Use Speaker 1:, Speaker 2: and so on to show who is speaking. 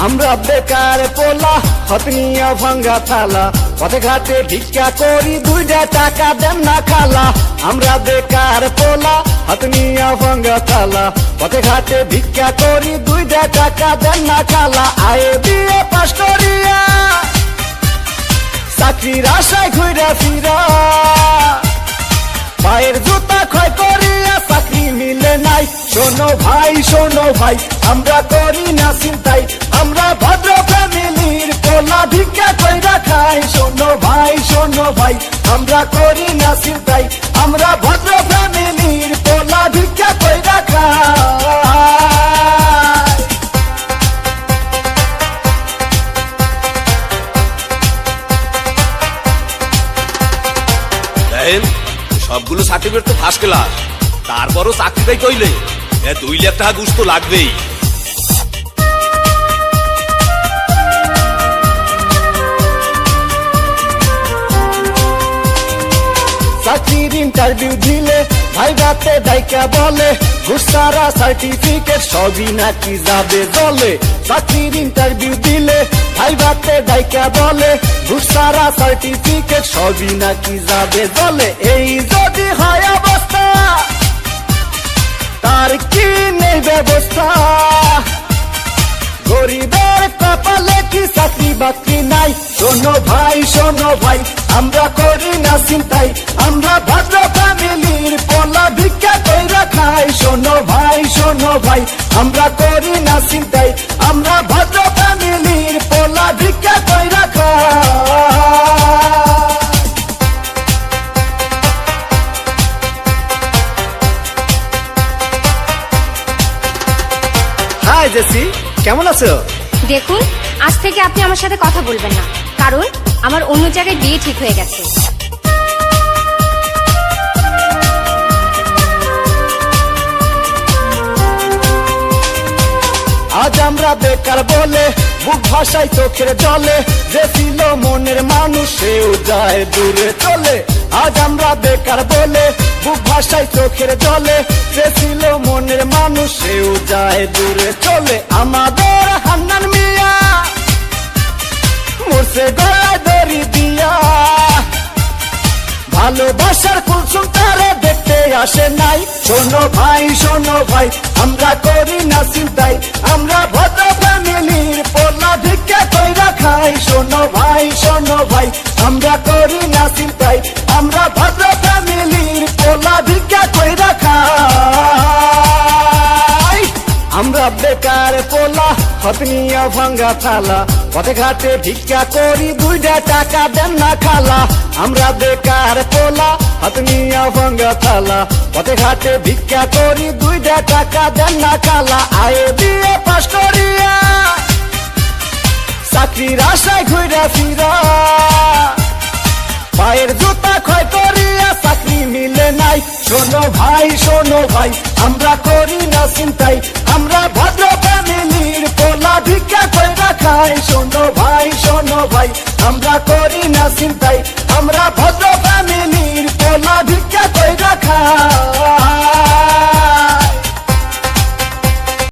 Speaker 1: আমরা বেকার পোলা হতনিয়া ভাঙ্গা থালা পথে ঘাটে ভিক্ষা করি 2টা টাকা দেন না খালা। আমরা বেকার পোলা হতনিয়া ভাঙ্গা থালা পথে ঘাটে ভিক্ষা করি 2টা টাকা দেন না খালা। আয়ে বিয়ে পাশ করিয়া চাকরির আশায় ঘুরা ফিরা পায়ের জুতা ক্ষয় করিয়া চাকরি মিলে নাই। শোনো ভাই আমরা করি না চিন্তাই, আমরা ভদ্র ফ্যামিলির পোলা ভিক্ষা কইরা খাই। শোনো ভাই আমরা করি না চিন্তাই, আমরা ভদ্র ফ্যামিলির পোলা ভিক্ষা কইরা খাই।
Speaker 2: সবগুলো সার্টিফিকেট তো ফার্স্ট ক্লাস, তারপরও চাকরিটাই কইলে 2 লাখ টাকা ঘুষ তো লাগবেই।
Speaker 1: চাকরির ইন্টারভিউ দিলে ভাই বাতে ডাইকা বলে ঘুষ ছাড়া সার্টিফিকেট সবই নাকি যাবে জলে। চাকরির ইন্টারভিউ দিলে ভাই বাতে ডাইকা বলে ঘুষ ছাড়া সার্টিফিকেট সবই নাকি যাবে জলে। এই যদি হয় অবস্থা তার কি নেই ব্যবস্থা, গরিবের কপালে কি চাকরি বাকরি নাই। শোনো ভাই আমরা করি না চিন্তাই, আমরা ভদ্র ফ্যামিলির পোলা ভিক্ষা কইরা খাই। শোনো ভাই আমরা করি না চিন্তাই, আমরা ভদ্র ফ্যামিলির পোলা ভিক্ষা কইরা খাই। হাই জেসি, কেমন আছো?
Speaker 3: দেখুন, আজ থেকে আপনি আমার সাথে কথা বলবেন না, কারণ আমার অন্য জায়গায় বিয়ে ঠিক হয়ে গেছে।
Speaker 1: আজ আমরা বেকার বলে বুক ভাষায় চোখের জলে, যে ছিল মনের মানুষ সেও যায় দূরে চলে। আজ আমরা বেকার বলে বুক ভাষায় চোখের জলে, যে ছিল মনের মানুষ সেও যায় দূরে চলে। আমাদের হান্নান মিয়া মরছে গলায় দড়ি দিয়া, ভালোবাসার কুলসুম তারে দেখতে আসে নাই। শোনো ভাই আমরা করি না চিন্তাই, আমরা ভদ্র ফ্যামিলির পোলা ভিক্ষা কইরা খাই। শোনো ভাই আমরা করি না চিন্তাই, আমরা ভদ্র ফ্যামিলির পোলা ভিক্ষা কইরা খাই। আমরা বেকার পোলা হতনিয়া ভাঙ্গা থালা পথে ঘাটে ভিক্ষা করি 2টা টাকা দেন না খালা। আমরা বেকার পোলা হতনিয়া ভাঙ্গা থালা পথে ঘাটে ভিক্ষা করি 2টা টাকা দেন না খালা। আয়ে বিয়ে পাশ করিয়া চাকরির আশায় ঘুরা ফিরা পায়ের জুতা ক্ষয় করিয়া চাকরি মিলে নাই। শোনো ভাই আমরা করি না চিন্তাই, আমরা ভদ্র ফ্যামিলির পোলা ভিক্ষা কইরা খাই। শোনো ভাই আমরা করি না চিন্তাই, আমরা ভদ্র